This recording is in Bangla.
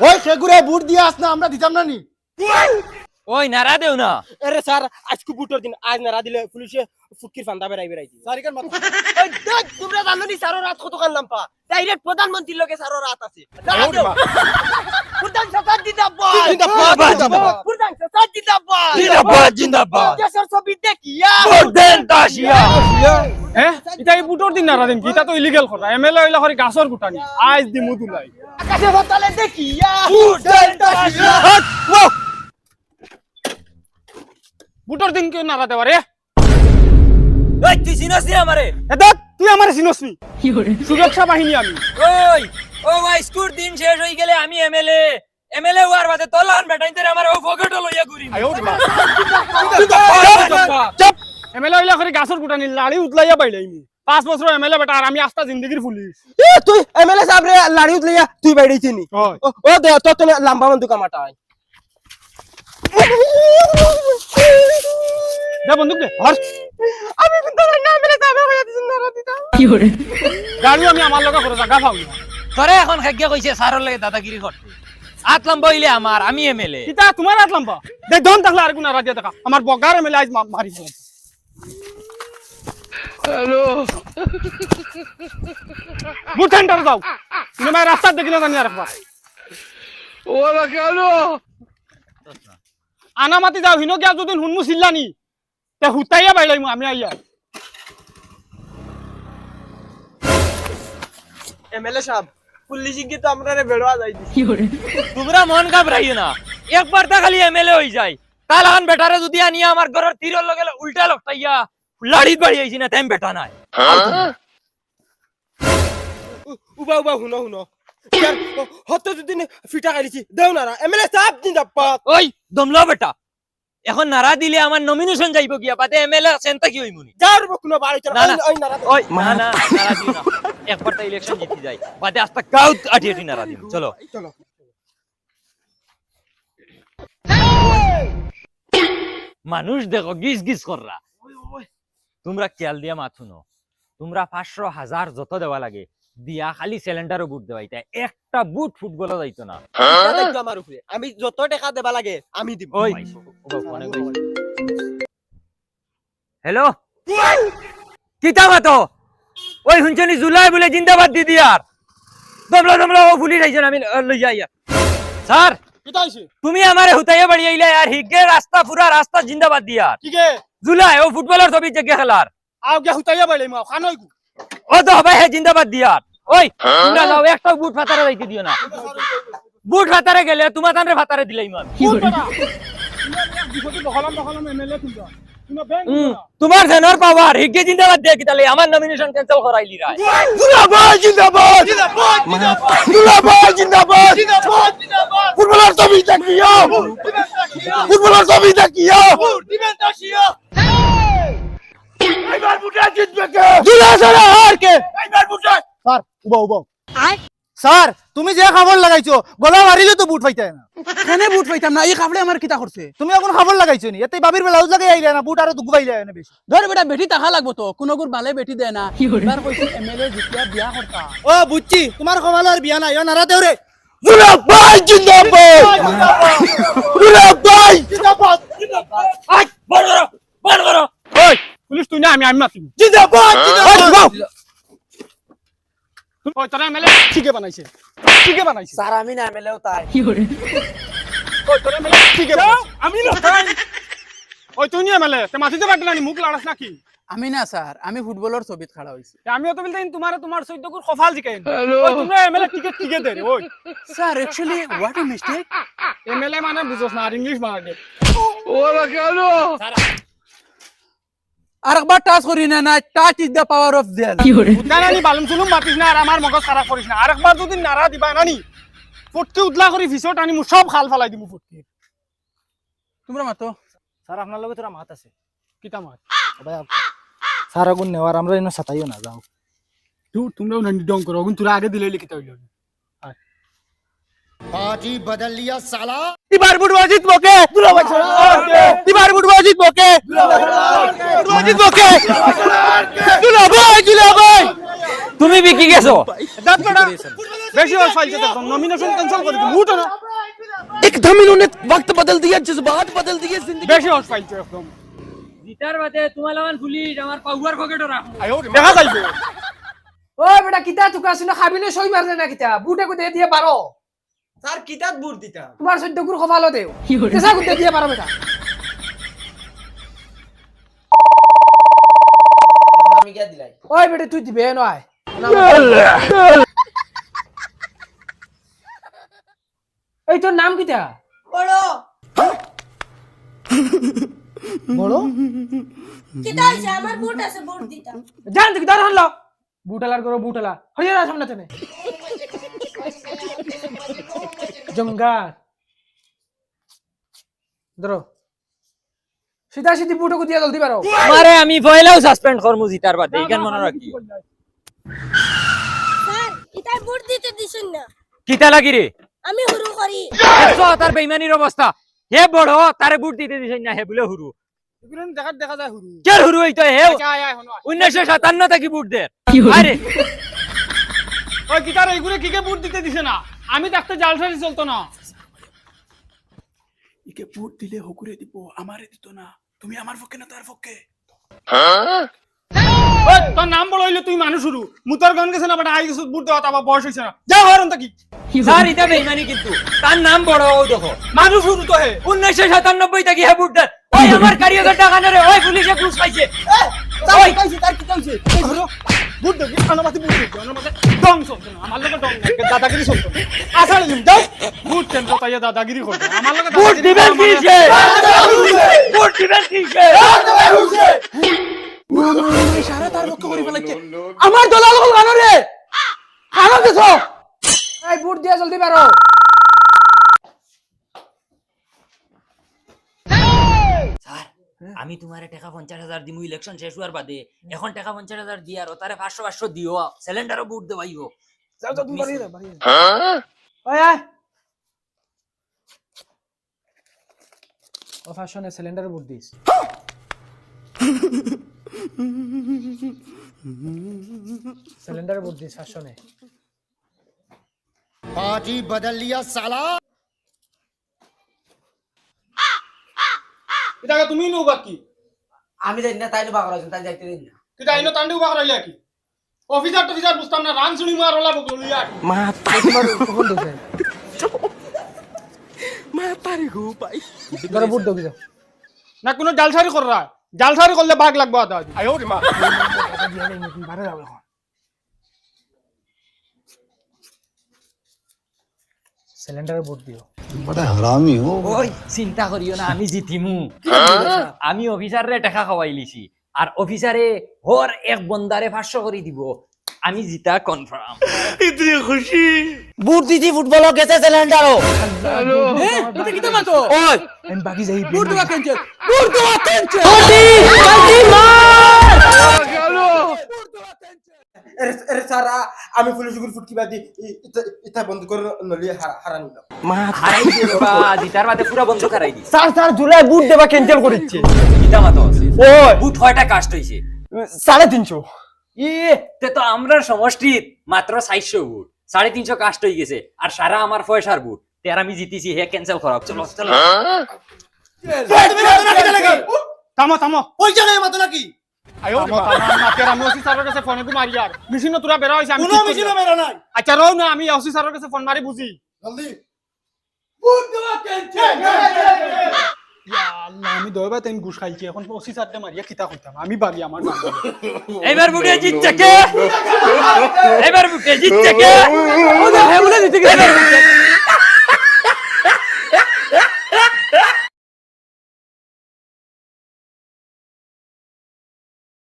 ওই সেগুরে বুট দিয়ে আস না, আমরা দিতাম না নি। ওই নারা দেও না। আরে স্যার আজকে বুটোর দিন, আজ নারা দিলে পুলিশে ফুটকির ফান্দা বেড়াই বেড়াই দিবে। সারিকার মাথা। ওই দেখ তোমরা জানো নি স্যারও রাত কত কাল নাম্পা ডাইরেক্ট প্রধানমন্ত্রীর লগে স্যারও রাত আছে। প্রধান সরকার জিন্দাবাদ জিন্দাবাদ, জিন্দাবাদ। প্রধান সরকার জিন্দাবাদ জিন্দাবাদ জিন্দাবাদ। দেশের ছবি দেখিয়া ভোট দেন তাসিয়া। হ্যাঁ এটা এই বুটর দিন নারা দিন কি এটা তো ইলিগাল কথা এমএলএ হইলা করে গাছর গুটানি আজ দিমু দুলাই আকাশে বতালে দেখিয়া ভোট দেন তাসিয়া। বুটর দিন কেউ নারা দেওয়া রে ওই তুই চিনস নি আমারে? দেখ তুই আমার চিনস নি সুরক্ষা বাহিনী আমি ওই ও ভাই স্কুল দিন শেষ হই গেলে আমি এমএলএ এমএলএ হওয়ার বাদে তলান বেটাইতে আমার ও ফকেট লইয়া ঘুরি। চুপ এমএলএ হইলা করে গাছর গুটানি লাড়ি উতলাইয়া বাইলাইমি 5 বছর এমএলএ বেটা আর আমি আস্তা জিন্দেগির পুলিশ তুই এমএলএ সাহেব রে লাড়ি উঠলিয়া তুই বাইরেছি নি হয় ও দে তো লম্বা বন্দুক আমাটা হয় দে বন্দুক দে হর আমি কিন্তু না এমএলএ সাহেব হইয়া দিছেন নারা দিতা গাড়ি আমি আমার লগে করে জায়গা পাও না তোরে এখন খাগিয়া কইছে সারর লাগে দাদাগিরি করতে। হাত লম্বা হইলে আমার, আমি এমএলএ। কিতা তোমার হাত লম্বা দে দন থাকলে আর কোন রাজিয়া দেখা আমার বগার এমএলএ আজ মারি ফেলে হ্যালো বুট সেন্টার যাও তুমি আমার রাস্তা দেখি না জানি রাখবা ওলা কেন আনামাতি যাও হিনো গিয়া যদিন হুনমু চিল্লানি তে হুতাইয়া বাইলাই আমি আইয়া এমএলএ সাহেব পুলিশ কি তো আমরা রে বেড়া যাই দিছি তোমরা মন ঘাবড়াইও না, একবার তা খালি এমএলএ হই যায় তালান বেটারে যদি আনিয়া আমার ঘরের তীরের লগে উল্টা লকটাইয়া লাড়িত বাড়ি আইছি না তেম বেটা নাই। উবা উবা হুনো হুনো यार হতো যদি ফিটা গাইছি দেও না এমএলএ সাহেব জিন্দাবাদ ওই দমলা বেটা এখন নারা দিলে আমার নমিনেশন যাইব গিয়া পাতে এমএলএ সেন্তা কি হইমুনি। যার বকুনো বাড়ি চল না, না। ওই নারা ওই না না নারা দিও না, একবার তো ইলেকশন জিতি যাই পাতে আস্তা কাউত আটি আটি নারা দিও। চলো চলো মানুষ দেখো গিজ গিজ কররা। তোমরা খেয়াল দিয়া মাথু ন, তোমরা 500,000 যত দেওয়া লাগে দিয়া খালি সিলিন্ডারও বুট দেওয়াইতা, একটা বুট ফুটবল যাইতো না। দেখো আমার উপরে আমি যত টাকা দেবা লাগে আমি দিব ওই হ্যালো কিতা মাতো ওই হুনছনি জুলাই বলে জিন্দাবাদ দি দিয়ার দমলা দমলা ও পুলিশ আইছেন আমি লই যাইয়া। স্যার কিতা হইছে তুমি আমারে হুতাইয়া বাড়ি আইলা আর হিগে রাস্তা পুরা রাস্তা জিন্দাবাদ দিয়ার কি গে জুলাই ও ফুটবলার ছবি জায়গা খেলার আও গিয়া হুতাইয়া বাইলাই মা খানই গু ও তো হবে হে জিন্দাবাদ দিয়ার। ওই তোমরা যাও একটা বুট ফাতারে যাইতে দিও না, বুট ফাতারে গেলে তোমার তানরে ফাতারে দিলাই মান। বহলাম এমএলএ তুমি তুমি ব্যাংক তোমার জেনার পাওয়ার হিগে জিন্দাবাদ দিয়ে কিতালে আমার নমিনেশন ক্যান্সেল করাইলি রাই। জিন্দাবাদ জিন্দাবাদ জিন্দাবাদ জিন্দাবাদ জিন্দাবাদ জিন্দাবাদ ফুটবলার ছবি দেখিও ফুটবলার ছবি দেখিও দিবেন তাসিয়া এইবার বুটা জিতবে কে দুলা সারা হার কে এইবার বুটা স্যার উবা উবা স্যার তুমি যে খবর লাগাইছো গলা মারিলে তো বুট পাইতে না কেনে বুট পাইতাম না এই কাপড়ে আমার কিতা করছে তুমি এখন খবর লাগাইছো নি এতে বাবির ব্লাউজ লাগাই আইলা না বুট আর দুগু পাইলা না বেশি ধর বেটা বেটি টাকা লাগবো তো কোন গুর বালে বেটি দেয় না এবার কইছি এমএলএ জিতিয়া বিয়া করতা ও বুঝছি তোমার কমালার বিয়া নাই ও নারা দেও রে জুলাব ভাই জিন্দাবাদ জুলাব ভাই জিন্দাবাদ আই বড় করো বড় করো। ওই পুলিশ তুই না আমি মাতিব জিন্দাবাদ জিন্দাবাদ ওই তোরা এমএলএ ঠিকই বানাইছে স্যার আমি না এমএলএও তাই ওই তোরা এমএলএ ঠিকই বানাইছে আমি না তাই ওই তুই এমএলএ তে মাটিতে বাটলানি মুখ লাড়াস নাকি আমি না স্যার আমি ফুটবলের ছবিত খাড়া হইছি আমিও তো বলতেন তোমার সৈদ্যকুর কফাল জিকাইন ওই তোমরা এমএলএ টিকেট দে রে ওই sir actually what a mistake MLA মানে বুঝছ না আর ইংলিশ মানে আরেকবার টাচ করি না না touch is the power of gel উদ্যানানি বালুম চুলুম মাতিস না আর আমার মগজ খারাপ করিস না আরেকবার যদি নারা দিবা নানি ফুটকি উদলা করি ভিসট আনি মু সব খাল ফালাই দিমু ফুটকি তোমরা মাতো স্যার আপনার লগে তোরা মাত আছে কিতা মাত ভাই স্যার আগুন নেওয়ার আমরা এনে সাতাইও না যাও তোমরাও নানি ডং করো অগুন তোরা আগে দিলে কিতা হইল बाजी बदल लिया साला এবার বুটবল জিতবো কে দুলা ভাই এবার বুটবল জিতবো কে দুলা ভাই জিতবো কে দুলা ভাই তুমি বিকি গেছো দেখ বেটা বেশি ওর ফাইলছে দেখো নমিনেশন ক্যান্সেল করে দিই বুট না एकदम इन्होंने वक्त बदल दिया जज्बात बदल दिए जिंदगी বেশি ওর ফাইলছে একদম জিতার বাদে তোমার লাগান পুলিশ আমার পাউয়ার পকেটে রাখো দেখা যাইবে ওই বেটা কিতা তুকা শুনে খাবি না সই মারলে না কিতা বুটে কুতে দিয়ে পারো স্যার কিতাব বুট দিতা তোমার 14 গুর খফালো দেও কেসা কুতে দিয়ে পারো বেটা এখন আমি গিয়া দিলাই ওই বেটা তুই দিবে নয় এই তোর নাম কিতা বড় বড় কিতা হইছে আমার বুট আছে বুট দিতা জান তুই দাঁড় হলো বুটালার করো বুটালা হইয়া যা সামনে তেনে জঙ্গার ধরো সিধা সিধি বুটকে দিয়ে জলদি পারো আরে আমি পয়লাও সাসপেন্ড করমু জিতার বাদে এইখান মনে রাখি স্যার কিতা বুট দিতে দিছেন না কিতা লাগি রে আমি হুরু করি দেখছো তার বেইমানির অবস্থা হে বড় তারে বুট দিতে দিছেন না হে বলে হুরু এগুলো দেখা যায় হুরু কে হুরু হইতো হে আয় আয় হনো 1957 থেকে বুট দে আরে ওই কিতার এইগুলো কি কে বুট দিতে দিছে না আমি দেখতে জালসারি চলতো না इके वोट दिले हुकुरे दिबो আমারে দিত না তুমি আমার পক্ষে না তার পক্ষে ওই তোর নাম বড় হইলো তুই মানুষ শুরু মুতার গন গেছে না বাট আই গেছে বুট দেওয়া তাবা বয়স হইছে না যা হরন কি স্যার এটা বেইমানি কিন্তু তার নাম বড় ও দেখো মানুষ শুরু তো হে 1997 থেকে হে বুট দে ওই আমার কারিগর টাকা না রে ওই পুলিশে ঘুষ পাইছে তার কিতাইছে তার কিতাইছে ধরো বুট দেবি আনামাতি বুট দেবি আনামাতি ডং চলতো না আমার লগে ডং নাই দাদাগিরি চলতো আসালে দিম দাও বুট কেন্দ্র তাইয়া দাদাগিরি করবে আমার লগে বুট দিবেন কিসে বুট দিবেন কিসে ইশারা তার পক্ষে করে ফেলাইছে আমার দলাল হল গানো রে খানো কিছু এই বুট দিয়ে জলদি পারো স্যার আমি তোমারে টাকা 50,000 দিমু ইলেকশন শেষ হওয়ার বাদে এখন টাকা 50,000 দি আর তারে 500 দিও সিলিন্ডারও বুট দেবাইও যাও যাও তুমি বাড়ি ওই আয় ও ফ্যাশনে সিলিন্ডারে বুট দিস সিলিন্ডারে বুট দিস ফ্যাশনে पार्टी बदल लिया साला এটা তুমি নো বাকি আমি জানি না তাই না বাগর আছেন তাই যাইতে দিন না কিটা আইনো তান্ডু বাক রাইলা কি অফিসার টফিসার বুঝতাম না রান শুনি মার ওলা বকলো ইয়া মাতা রে গো ভাই ধরো বুট দাও যাও না কোনো জালসারি কর রা জালসারি করলে বাঘ লাগবে আদা আয় ওরে মা বারে যাও এখন সিলিন্ডারে বুট দিও ওই চিন্তা করিও না আমি জিতিমু আমি অফিসারে টাকা খাওয়াই লিছি আর অফিসারে হর এক বন্দারে 500 করে দিব আমি জিতা কনফার্ম বুট দিছি ফুটবল গেছে সিলিন্ডারও এটা কিতা মাতো ওই এন বাকি যাই বুট দেওয়া ক্যান্সেল এর সারা আমি পুলিশ গুলো ফুটকিবা দি ইতা বন্ধ করে নলি হারান নিলাম হারাই দিবা জিতার বাদে পুরো বন্ধ করাই দি স্যার স্যার জুলাই বুট দেবা ক্যান্সেল করিচ্ছে জিতা মাতো ওই বুট কয়টা কাস্ট হইছে 350 তে তো আমরা সমষ্টিত মাত্র 400 বুট 350 কাস্ট হই গেছে আর সারা আমার পয়সার বুট তে আর আমি জিতিছি হে ক্যান্সেল করা চলো চলো থামো থামো ওই জায়গায় মত নাকি আয় ওরে মা না তেরা আমি ওসি স্যারের কাছে ফোন মারি আর মেশিন তোরা বেরা হইছে আমি কোনো মিছিল মেরা নাই আচ্ছা রও না আমি ওসি স্যারের কাছে ফোন মারি বুঝি জলদি বুট দেওয়া ক্যান্সেল ইয়া আল্লাহ আমি দয়বা তেন ঘুষ খাইছি এখন ওসি স্যারতে মারিয়া কিতা কইতাম আমি বাগি আমার নাম এবার বুটে জিতছে কে এবার বুটে জিতছে কে ও হে বলে জিতে গেছে